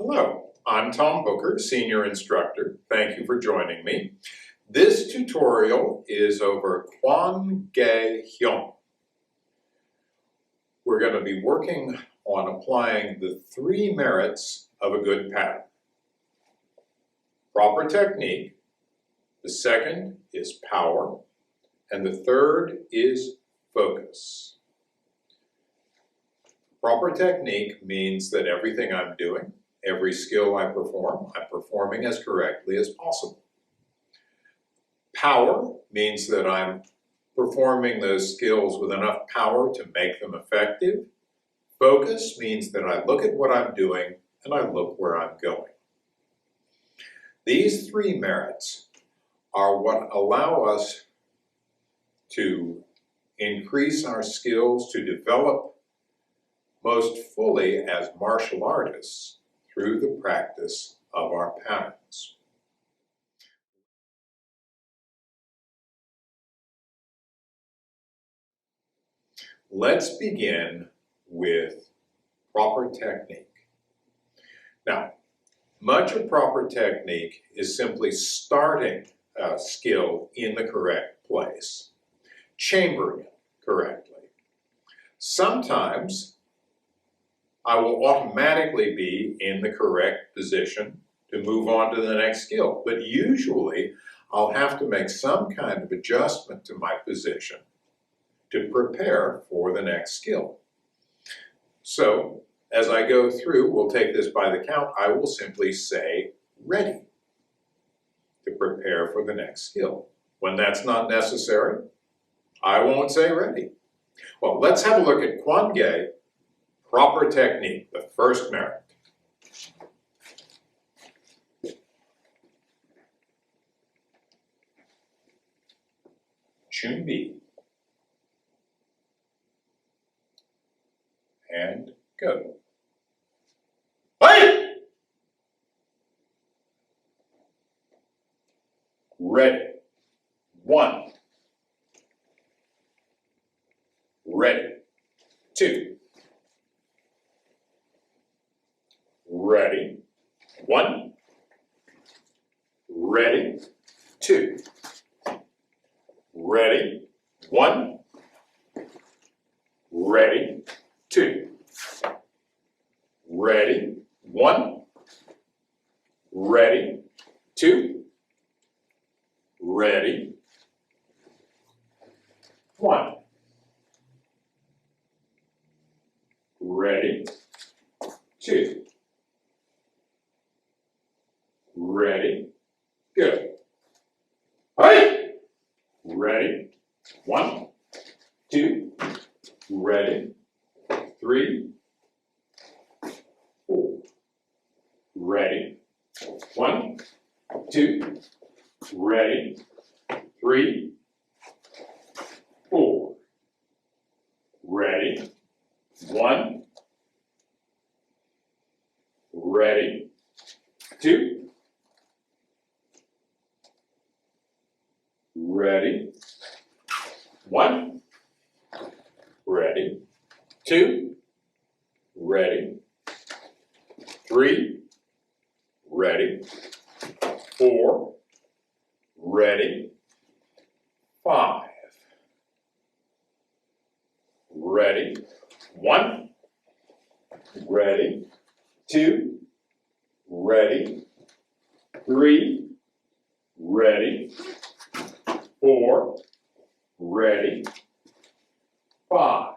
Hello, I'm Tom Booker, Senior Instructor. Thank you for joining me. This tutorial is over Kwan-Gae Hyung. We're going to be working on applying the 3 merits of a good pattern. Proper technique, the second is power, and the third is focus. Proper technique means that everything I'm doing, every skill I perform, I'm performing as correctly as possible. Power means that I'm performing those skills with enough power to make them effective. Focus means that I look at what I'm doing and I look where I'm going. These 3 merits are what allow us to increase our skills to develop most fully as martial artists through the practice of our patterns. Let's begin with proper technique. Now, much of proper technique is simply starting a skill in the correct place, chambering it correctly. Sometimes I will automatically be in the correct position to move on to the next skill, but usually I'll have to make some kind of adjustment to my position to prepare for the next skill. So, as I go through, we'll take this by the count, I will simply say ready to prepare for the next skill. When that's not necessary, I won't say ready. Well, let's have a look at Kwan-Gae, proper technique, the first merit. Chun-bi. And go. Hey! Ready. 1. Ready. 2. Ready. 1. Ready. 2. Ready. 1. Ready. 2. Ready. 1. Ready. 2. Ready. 1. Ready. 2. Ready. Go. Hey! Ready. 1. 2. Ready. 3. 4. Ready. 1. 2. Ready. 3. 4. Ready. 1. Ready. 2. Ready. 1. Ready. 2. Ready. 3. Ready. 4. Ready. 5. Ready. 1. Ready. 2. Ready. 3. Ready. 4. Ready. 5.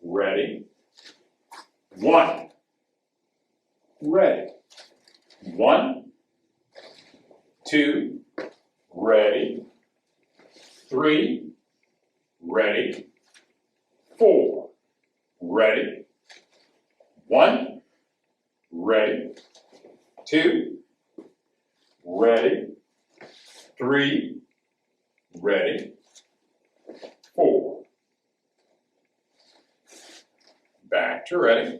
Ready. 1. Ready. 1. 2. Ready. 3. Ready. 4. Ready. 1. Ready. 2. Ready. 3. Ready. 4. Back to ready.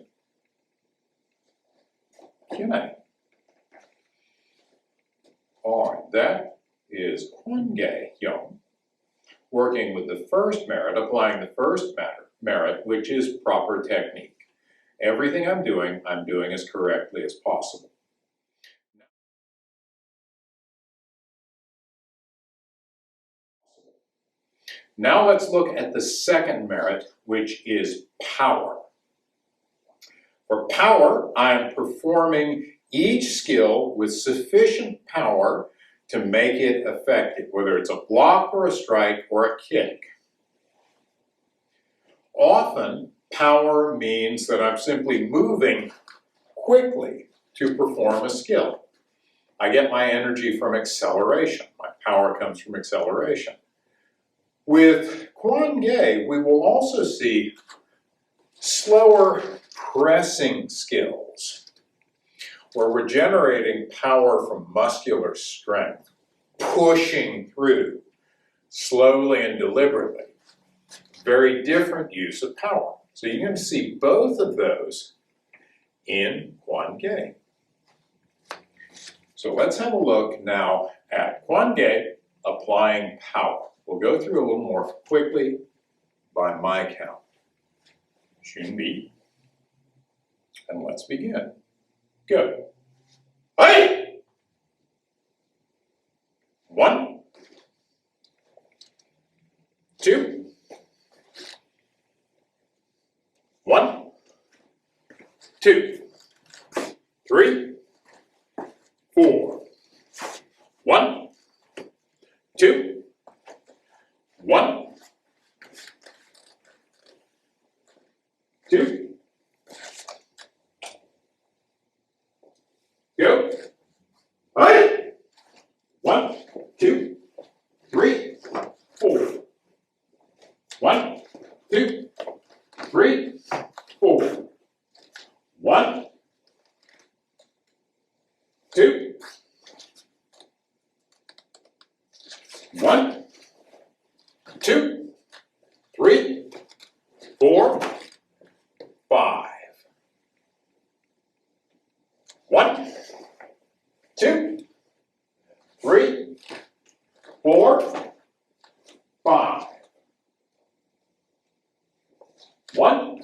Q&A. All right, that is Kwan-Gae Hyung working with the first merit, applying the first merit, which is proper technique. Everything I'm doing as correctly as possible. Now let's look at the second merit, which is power. For power, I'm performing each skill with sufficient power to make it effective, whether it's a block or a strike or a kick. Often, power means that I'm simply moving quickly to perform a skill. I get my energy from acceleration. My power comes from acceleration. With Kwan-Gae, we will also see slower pressing skills, where we're generating power from muscular strength, pushing through slowly and deliberately. Very different use of power. So you're going to see both of those in Kwan-Gae. So let's have a look now at Kwan-Gae applying power. We'll go through a little more quickly by my count. Junbi. And let's begin. Go. Hey! 1, 2, 1, 2, 3, 4, 1, 2, 1, 2, go. Hey! 1, 2, 3, 4. 1, 2, 3, 4. 1, 2, 1, 2, 3, 4, 5. 1, 2, 3, 4, 5. 1,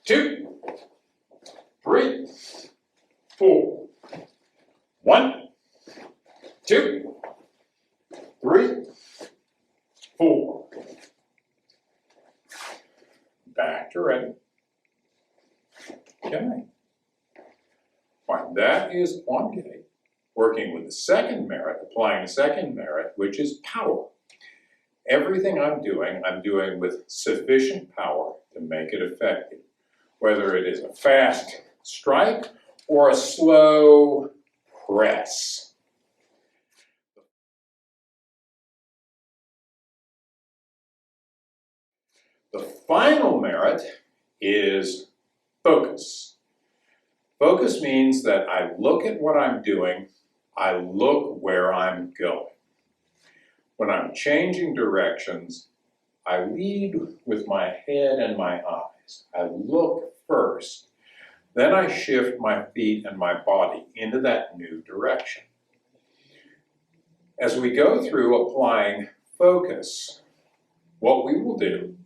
2, 3, 4. 1, 2, 3, 4. Back to ready. Okay. Right, that is Kwan-Gae, working with the second merit, applying the second merit, which is power. Everything I'm doing with sufficient power to make it effective, whether it is a fast strike or a slow press. The final merit is focus. Focus means that I look at what I'm doing, I look where I'm going. When I'm changing directions, I lead with my head and my eyes. I look first. Then I shift my feet and my body into that new direction. As we go through applying focus, what we will do,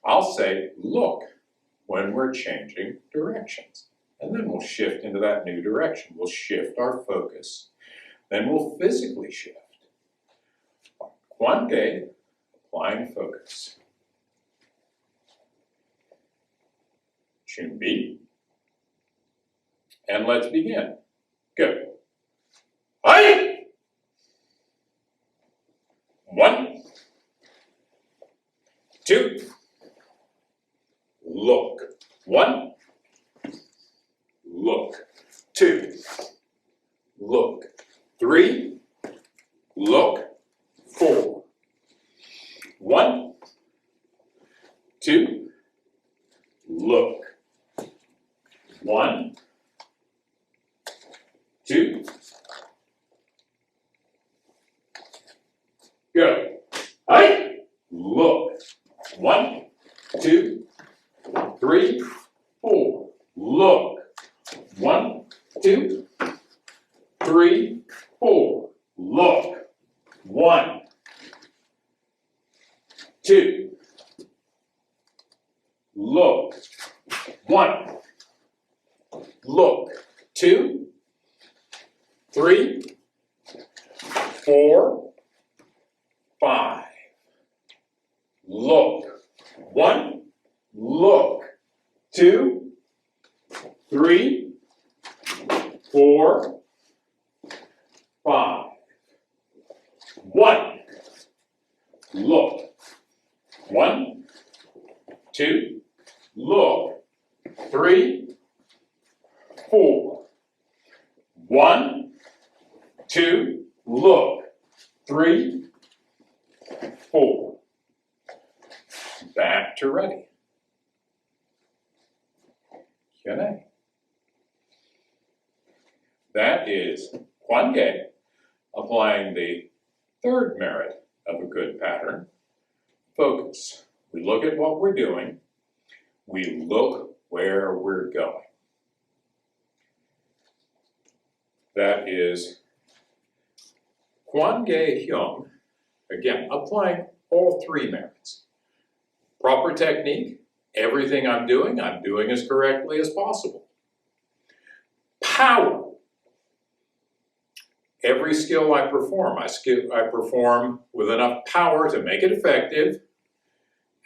I'll say, look, when we're changing directions. And then we'll shift into that new direction. We'll shift our focus. Then we'll physically shift. Kwan-Gae, applying focus. Junbi. And let's begin. Go. Hey! 1, 2, look. 1, look. 2, look. 3, look. 4. 1, 2, look. 1, 2, go. Hey! Look. 1, 2, 3, 4. Look. 1, 2, 3, 4. Look. 1, 2, 3, 4, 5. Look. 1, look. 2, 3, 4, 5. 1, look. 1, 2, look. 3, 4. 1, 2, look. 3, 4. Back to ready. Kwan-Gae. That is Kwan-Gae applying the third merit of a good pattern. Focus. We look at what we're doing. We look where we're going. That is Kwan-Gae Hyung, again, applying all three merits. Proper technique, everything I'm doing as correctly as possible. Power. Every skill I perform, I perform with enough power to make it effective.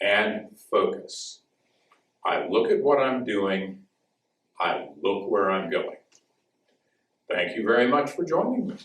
And focus. I look at what I'm doing, I look where I'm going. Thank you very much for joining me.